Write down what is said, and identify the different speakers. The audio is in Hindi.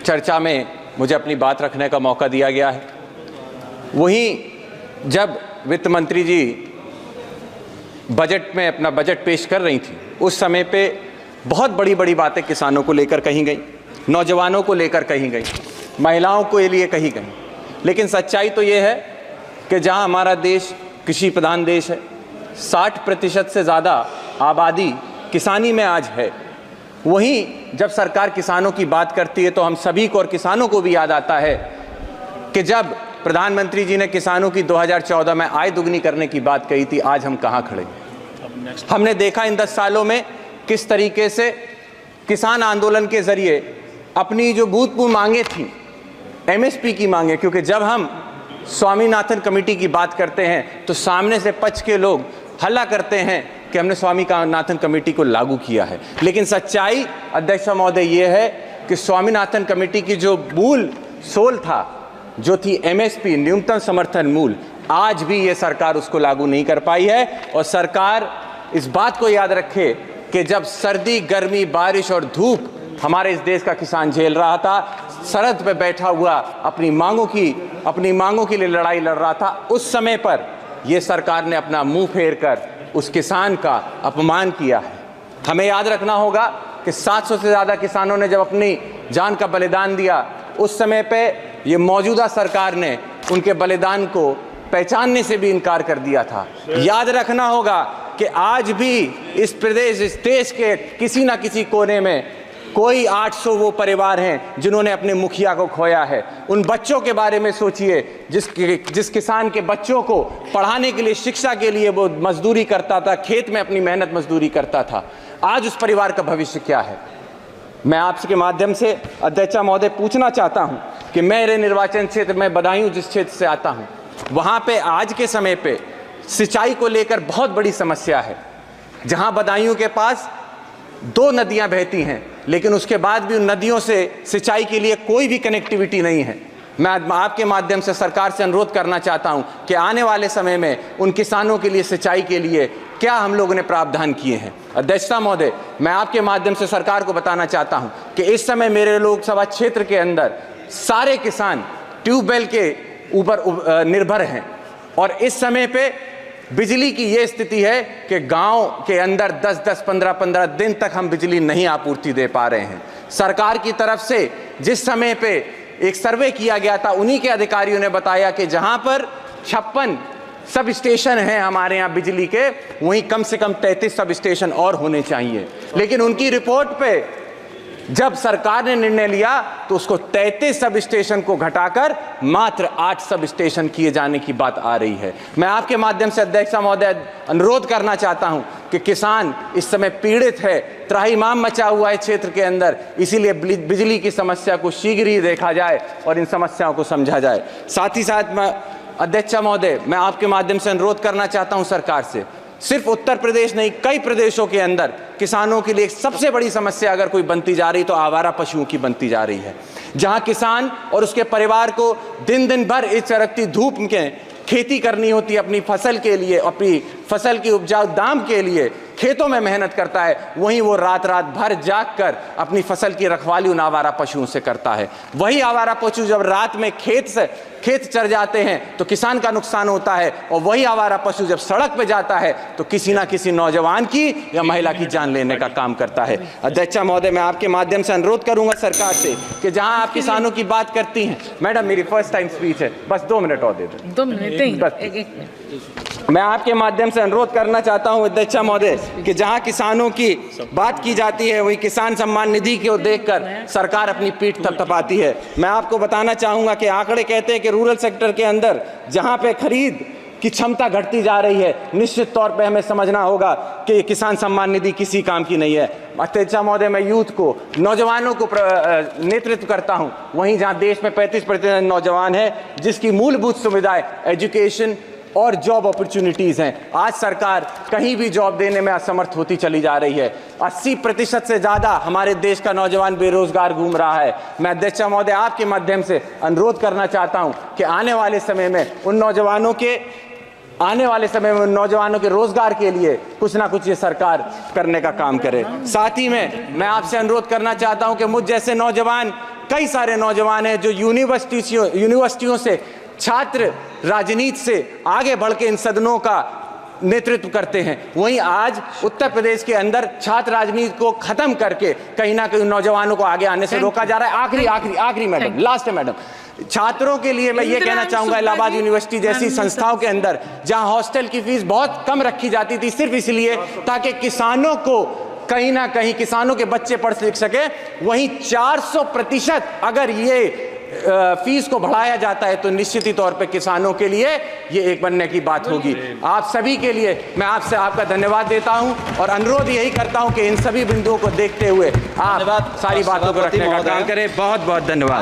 Speaker 1: चर्चा में मुझे अपनी बात रखने का मौका दिया गया है। वहीं जब वित्त मंत्री जी बजट में अपना बजट पेश कर रही थी, उस समय पे बहुत बड़ी बड़ी बातें किसानों को लेकर कही गई, नौजवानों को लेकर कही गई, महिलाओं के लिए कही गई। लेकिन सच्चाई तो ये है कि जहां हमारा देश कृषि प्रधान देश है, 60% से ज़्यादा आबादी किसानी में आज है, वहीं जब सरकार किसानों की बात करती है तो हम सभी को और किसानों को भी याद आता है कि जब प्रधानमंत्री जी ने किसानों की 2014 में आय दुगनी करने की बात कही थी, आज हम कहाँ खड़े। हमने देखा इन 10 सालों में किस तरीके से किसान आंदोलन के जरिए अपनी जो भूतपूर्व मांगे थी, एमएसपी की मांगे, क्योंकि जब हम स्वामीनाथन कमेटी की बात करते हैं तो सामने से पक्ष के लोग हल्ला करते हैं कि हमने स्वामीनाथन कमेटी को लागू किया है। लेकिन सच्चाई अध्यक्ष महोदय ये है कि स्वामीनाथन कमेटी की जो मूल सोल था, जो थी एमएसपी, न्यूनतम समर्थन मूल्य, आज भी ये सरकार उसको लागू नहीं कर पाई है। और सरकार इस बात को याद रखे कि जब सर्दी, गर्मी, बारिश और धूप हमारे इस देश का किसान झेल रहा था, सरहद पे बैठा हुआ अपनी मांगों के लिए लड़ाई लड़ रहा था, उस समय पर यह सरकार ने अपना मुंह फेर कर उस किसान का अपमान किया है। हमें याद रखना होगा कि 700 से ज़्यादा किसानों ने जब अपनी जान का बलिदान दिया, उस समय पे ये मौजूदा सरकार ने उनके बलिदान को पहचानने से भी इनकार कर दिया था। याद रखना होगा कि आज भी इस प्रदेश, इस देश के किसी ना किसी कोने में कोई 800 वो परिवार हैं जिन्होंने अपने मुखिया को खोया है। उन बच्चों के बारे में सोचिए जिस किसान के बच्चों को पढ़ाने के लिए, शिक्षा के लिए वो मजदूरी करता था, खेत में अपनी मेहनत मजदूरी करता था। आज उस परिवार का भविष्य क्या है। मैं आपके माध्यम से अध्यक्ष महोदय पूछना चाहता हूं कि मेरे निर्वाचन क्षेत्र में बदायूं, जिस क्षेत्र से आता हूं, वहां पे आज के समय पे सिंचाई को लेकर बहुत बड़ी समस्या है। जहां बदायूं के पास 2 नदियां बहती हैं, लेकिन उसके बाद भी उन नदियों से सिंचाई के लिए कोई भी कनेक्टिविटी नहीं है। मैं आपके माध्यम से सरकार से अनुरोध करना चाहता हूं कि आने वाले समय में उन किसानों के लिए सिंचाई के लिए क्या हम लोगों ने प्रावधान किए हैं। अध्यक्षता महोदय, मैं आपके माध्यम से सरकार को बताना चाहता हूं कि इस समय मेरे लोकसभा क्षेत्र के अंदर सारे किसान ट्यूबवेल के ऊपर निर्भर हैं, और इस समय पे बिजली की ये स्थिति है कि गांव के अंदर 10-10, 15-15 दिन तक हम बिजली नहीं आपूर्ति दे पा रहे हैं। सरकार की तरफ से जिस समय पे एक सर्वे किया गया था, उन्हीं के अधिकारियों ने बताया कि जहां पर 56 सब स्टेशन हैं हमारे यहाँ बिजली के, वहीं कम से कम 33 सब स्टेशन और होने चाहिए। लेकिन उनकी रिपोर्ट पे जब सरकार ने निर्णय लिया तो उसको 33 सब स्टेशन को घटाकर मात्र 8 सब स्टेशन किए जाने की बात आ रही है। मैं आपके माध्यम से अध्यक्ष महोदय अनुरोध करना चाहता हूं कि किसान इस समय पीड़ित है, त्राहिमाम मचा हुआ है क्षेत्र के अंदर, इसीलिए बिजली की समस्या को शीघ्र ही देखा जाए और इन समस्याओं को समझा जाए। साथ ही साथ मैं अध्यक्ष महोदय, मैं आपके माध्यम से अनुरोध करना चाहता हूं सरकार से, सिर्फ उत्तर प्रदेश नहीं, कई प्रदेशों के अंदर किसानों के लिए सबसे बड़ी समस्या अगर कोई बनती जा रही तो आवारा पशुओं की बनती जा रही है। जहां किसान और उसके परिवार को दिन दिन भर इस चरकती धूप में खेती करनी होती है अपनी फसल के लिए, अपनी फसल की उपजाऊ दाम के लिए खेतों में मेहनत करता है, वहीं वो रात रात भर जाग कर अपनी फसल की रखवाली उन आवारा पशुओं से करता है। वही आवारा पशु जब रात में खेत चर जाते हैं तो किसान का नुकसान होता है, और वही आवारा पशु जब सड़क पे जाता है तो किसी ना किसी नौजवान की या महिला की जान लेने का काम करता है। अध्यक्ष महोदय, मैं आपके माध्यम से अनुरोध करूंगा सरकार से कि जहां आप किसानों की बात करती हैं, मैडम मेरी फर्स्ट टाइम स्पीच है, बस 2 मिनट और दे दें।
Speaker 2: 2 मिनट
Speaker 1: मैं आपके माध्यम से अनुरोध करना चाहता हूं अध्यक्ष महोदय कि जहां किसानों की बात की जाती है, वही किसान सम्मान निधि को देखकर सरकार अपनी पीठ थपथपाती है। मैं आपको बताना चाहूंगा कि आंकड़े कहते हैं कि रूरल सेक्टर के अंदर जहां पे खरीद की क्षमता घटती जा रही है, निश्चित तौर पे हमें समझना होगा कि किसान सम्मान निधि किसी काम की नहीं है। अध्यक्ष महोदय, मैं यूथ को, नौजवानों को नेतृत्व करता हूं, वहीं जहां देश में 35% नौजवान है जिसकी मूलभूत सुविधाएं एजुकेशन और जॉब अपॉर्चुनिटीज़ हैं, आज सरकार कहीं भी जॉब देने में असमर्थ होती चली जा रही है। 80% से ज़्यादा हमारे देश का नौजवान बेरोजगार घूम रहा है। मैं अध्यक्ष महोदय आपके माध्यम से अनुरोध करना चाहता हूं कि आने वाले समय में उन नौजवानों के रोजगार के लिए कुछ ना कुछ ये सरकार करने का काम करे। साथ ही में मैं आपसे अनुरोध करना चाहता हूं कि मुझ जैसे नौजवान कई सारे नौजवान हैं जो यूनिवर्सिटियों से छात्र राजनीति से आगे बढ़ के इन सदनों का नेतृत्व करते हैं। वहीं आज उत्तर प्रदेश के अंदर छात्र राजनीति को खत्म करके कहीं ना कहीं नौजवानों को आगे आने से रोका जा रहा है। आखिरी मैडम, लास्ट है मैडम, छात्रों के लिए मैं ये कहना चाहूंगा, इलाहाबाद यूनिवर्सिटी जैसी संस्थाओं के अंदर जहां हॉस्टल की फीस बहुत कम रखी जाती थी सिर्फ इसलिए ताकि किसानों को कहीं ना कहीं किसानों के बच्चे पढ़ लिख सके, वहीं 400% अगर ये फीस को बढ़ाया जाता है तो निश्चित ही तौर पे किसानों के लिए ये एक बनने की बात होगी। आप सभी के लिए मैं आपका धन्यवाद देता हूं और अनुरोध यही करता हूं कि इन सभी बिंदुओं को देखते हुए आप सारी बातों को रखने का काम करें। बहुत बहुत धन्यवाद।